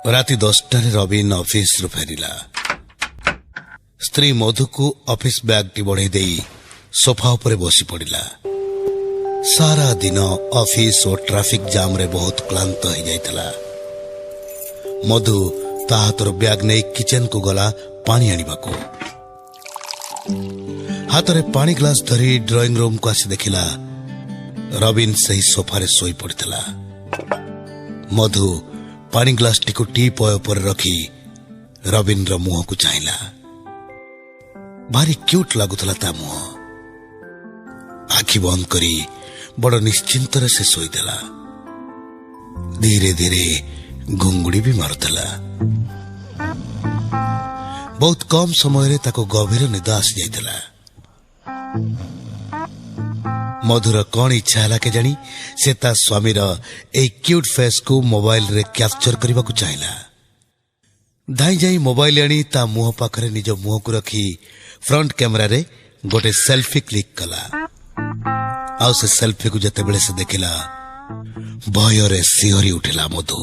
राति 10टारे Robin office रु फेरिला। स्त्री मधु को ऑफिस बैग टी बढ़े दे सोफा उपरे बसी पड़िला। सारा दिन ऑफिस और ट्रैफिक जाम रे बहुत क्लांत हो जाइतला। मधु ता हाथर बैग नहीं किचन को गला पानी आनिबाको। हाथरे पानी ग्लास धरी ड्राइंग रूम को आसी देखिला रबिन सही सोफारे सोई पड़ितला। मधु पानी ग्लास टी को टी पॉय पर रखी रबिन रो मुह को चाहला। भारी क्यूट लागुतला ता मुह। आखि बंद करी बड़ निश्चिंत से सोईदेला। धीरे धीरे घुंगुड़ी भी मारुतला। बहुत कम समय ताको गभीर निद आसी जाइतला। मधुर कौन इच्छा है के जानी से ता स्वामीर ए क्यूट फेस को मोबाइल रे कैप्चर करने को चाहिला। धाई जाई मोबाइल आनी ता मुह पाखरे निज मुह को रखी फ्रंट कैमरा रे गोटे सेल्फी क्लिक कला। आउ से सेल्फी को जते बेले से देखिला भय रे सिहरी उठिला मधु।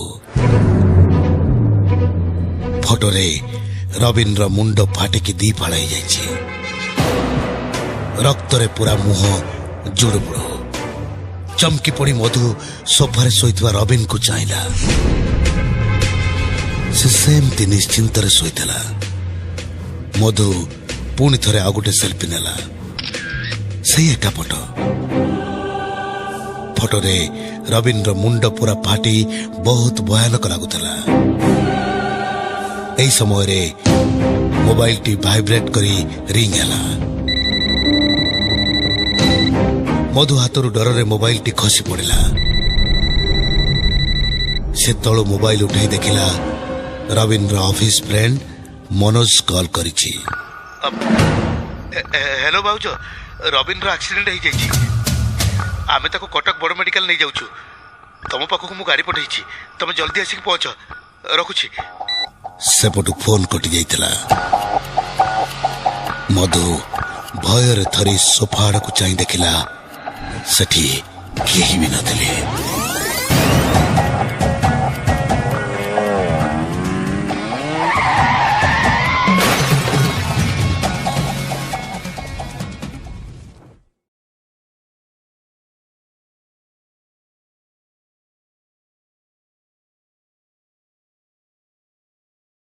फोटो रे रबिन रो मुंड फाटे की दी फाड़ाई जाइछि। रक्त रे पूरा मुह जुड़बुड़। चमकी पड़ी मधु सोफारे सोईथवा रबिन को चाहिला। से सेमती निश्चिंत रे सोईथला। मधु पुणी थरे आ गोटे सेल्फी नेला। सही एका फोटो रे रबिन रो मुंड पूरा फाटी बहुत भयानक लागुतला। एई समय रे मोबाइल टी वाइब्रेट करी रिंग हैला। मधु हाथरू डर रे मोबाइल टी खसी पड़िला। से तळु मोबाइल उठाई देखिला रबिन रो ऑफिस फ्रेंड मनोज कॉल करिछि। हेलो बाबूजो, रबिन रो एक्सीडेंट हो जाइछि। आमे ताको कटक बड़ मेडिकल नहीं जाउछु। तम पाखक मु गाड़ी पठैछि। तमे जल्दी आसिक पहुंच। रखुछि। सेपटु फोन कटि जाइतला। मधु भयर थरी सोफा को चाहि देखिला। सेठी केही भी नथिले।